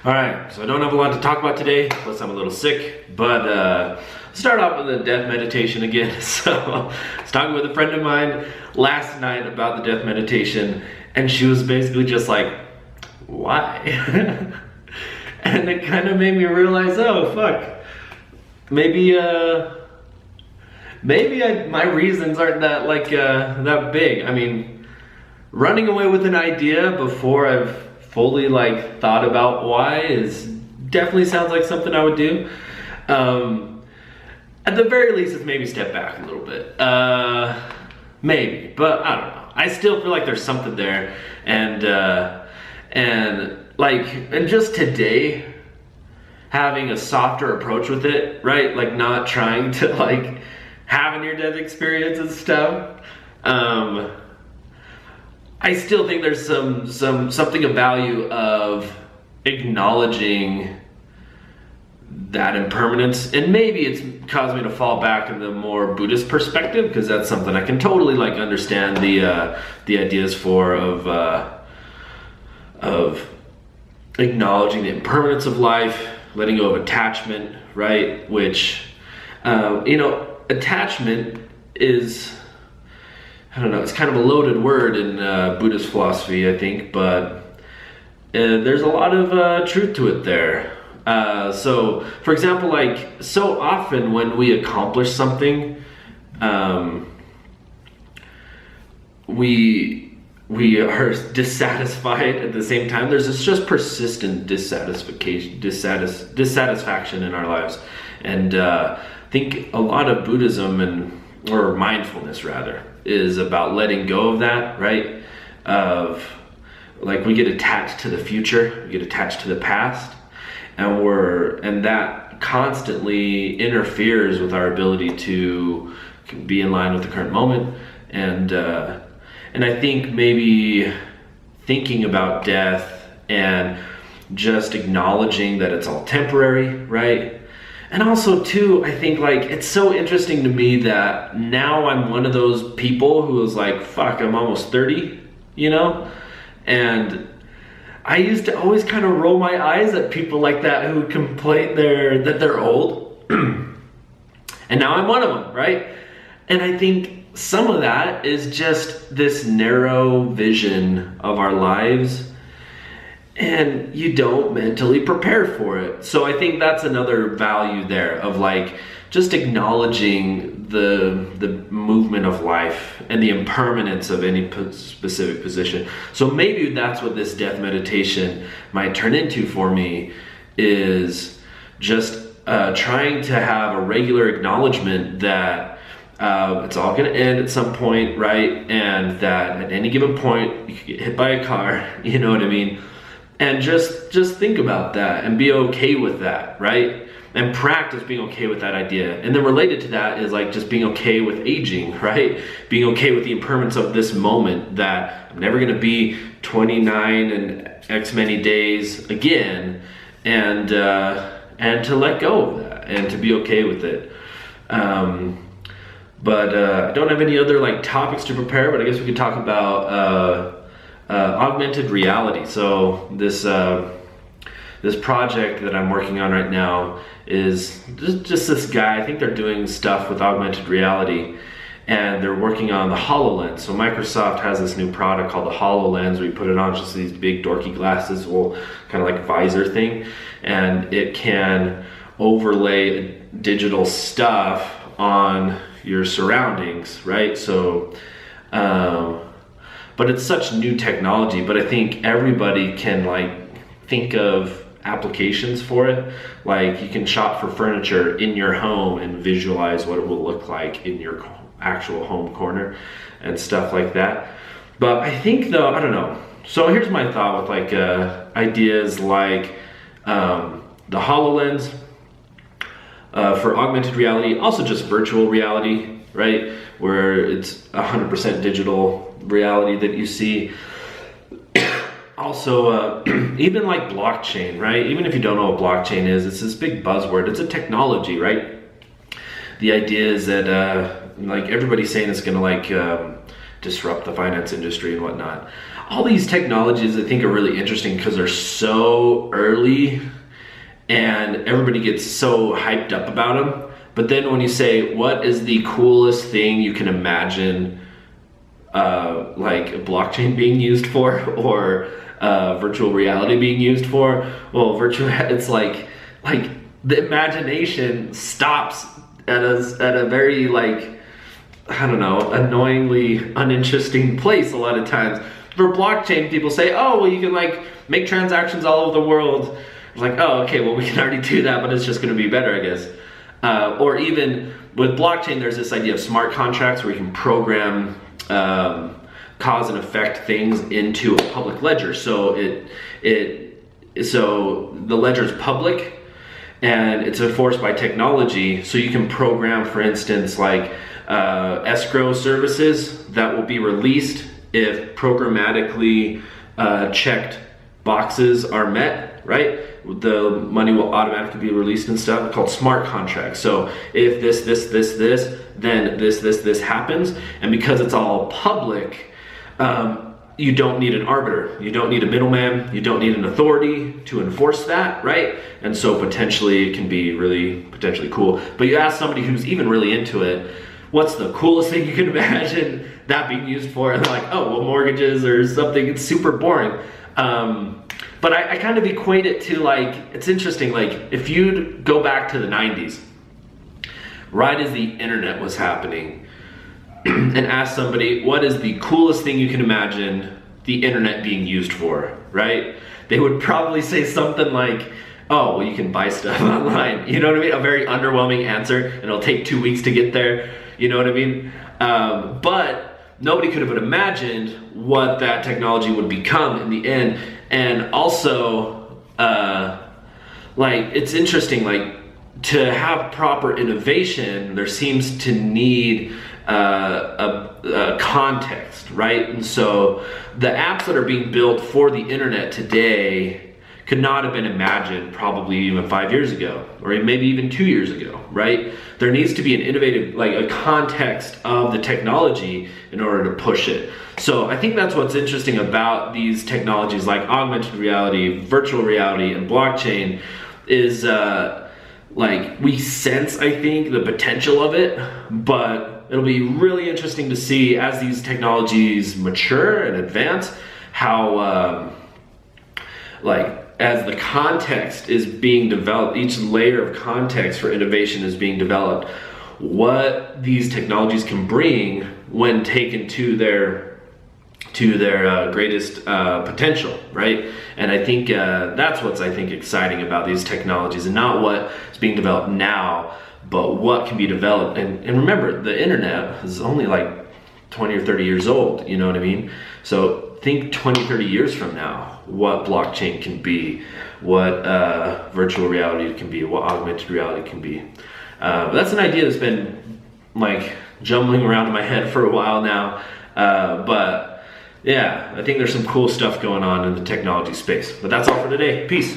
All right, so I don't have a lot to talk about today, plus I'm a little sick, but start off with a death meditation again. So I was talking with a friend of mine last night about the death meditation, and she was basically just like, why? And it kind of made me realize, oh, fuck, maybe my reasons aren't that that big. I mean, running away with an idea before I've fully thought about why definitely sounds like something I would do. At the very least, it's maybe step back a little bit. Maybe, but I don't know. I still feel like there's something there, and just today, having a softer approach with it, right? Like not trying to have a near-death experience and stuff. I still think there's something of value of acknowledging that impermanence, and maybe it's caused me to fall back in the more Buddhist perspective, because that's something I can totally understand the ideas for of acknowledging the impermanence of life, letting go of attachment, right? Which attachment is, I don't know, it's kind of a loaded word in Buddhist philosophy, I think, but there's a lot of truth to it there. So, for example, so often when we accomplish something, we are dissatisfied at the same time. There's this just persistent dissatisfaction in our lives. And I think a lot of Buddhism or mindfulness rather, is about letting go of that, right? Of we get attached to the future, we get attached to the past, and that constantly interferes with our ability to be in line with the current moment. And I think maybe thinking about death and just acknowledging that it's all temporary, right? And also too, I think it's so interesting to me that now I'm one of those people who is fuck, I'm almost 30, and I used to always kind of roll my eyes at people like that who complain that they're old. And now I'm one of them, right? And I think some of that is just this narrow vision of our lives, and you don't mentally prepare for it. So I think that's another value there of just acknowledging the movement of life and the impermanence of any specific position. So maybe that's what this death meditation might turn into for me, is just trying to have a regular acknowledgement that it's all going to end at some point, right? And that at any given point you could get hit by a car, you know what I mean? And just think about that and be okay with that, right? And practice being okay with that idea. And then related to that is just being okay with aging, right? Being okay with the impermanence of this moment, that I'm never gonna be 29 and X many days again, and to let go of that and to be okay with it. But I don't have any other topics to prepare, but I guess we could talk about augmented reality. So this project that I'm working on right now is just this guy. I think they're doing stuff with augmented reality, and they're working on the HoloLens. So Microsoft has this new product called the HoloLens, where you put it on just these big dorky glasses, kind of visor thing, and it can overlay digital stuff on your surroundings, right? So but it's such new technology, but I think everybody can think of applications for it. You can shop for furniture in your home and visualize what it will look like in your actual home corner and stuff like that. But I think though, I don't know. So here's my thought with ideas the HoloLens for augmented reality, also just virtual reality, right? Where it's 100% digital reality that you see. Also, even blockchain, right? Even if you don't know what blockchain is, it's this big buzzword. It's a technology, right? The idea is that everybody's saying it's gonna disrupt the finance industry and whatnot. All these technologies I think are really interesting because they're so early and everybody gets so hyped up about them. But then when you say, what is the coolest thing you can imagine like blockchain being used for, or virtual reality being used for? Well, it's like the imagination stops at a very, like, I don't know, annoyingly uninteresting place a lot of times. For blockchain, people say, oh, well, you can like make transactions all over the world. It's like, oh, okay, well, we can already do that, but it's just going to be better, I guess. Or even with blockchain, there's this idea of smart contracts where you can program cause and effect things into a public ledger. So so the ledger is public and it's enforced by technology. So you can program, for instance, like escrow services that will be released if programmatically checked boxes are met, right? The money will automatically be released and stuff, called smart contracts. So if this, then this happens. And because it's all public, you don't need an arbiter. You don't need a middleman. You don't need an authority to enforce that, right? And so potentially it can be really potentially cool. But you ask somebody who's even really into it, what's the coolest thing you can imagine that being used for? And they're like, oh, well, mortgages or something. It's super boring. But I kind of equate it to, like, it's interesting, like if you go back to the 90s, right as the internet was happening, and ask somebody, what is the coolest thing you can imagine the internet being used for, right? They would probably say something like, oh, well, you can buy stuff online. You know what I mean? A very underwhelming answer, and it'll take 2 weeks to get there. You know what I mean? But nobody could have imagined what that technology would become in the end. And also, like, it's interesting, like, to have proper innovation, there seems to need a context, right? And so the apps that are being built for the internet today could not have been imagined probably even 5 years ago, or maybe even 2 years ago, right? There needs to be an innovative, like a context of the technology in order to push it. So I think that's what's interesting about these technologies like augmented reality, virtual reality, and blockchain is like we sense, I think, the potential of it, but it'll be really interesting to see as these technologies mature and advance how like as the context is being developed, each layer of context for innovation is being developed, what these technologies can bring when taken to their greatest potential, right? And I think that's what's, I think, exciting about these technologies, and not what is being developed now, but what can be developed. And remember, the internet is only like 20 or 30 years old, you know what I mean? So think 20, 30 years from now, what blockchain can be, what virtual reality can be, what augmented reality can be. But that's an idea that's been like jumbling around in my head for a while now. But yeah, I think there's some cool stuff going on in the technology space. But that's all for today. Peace.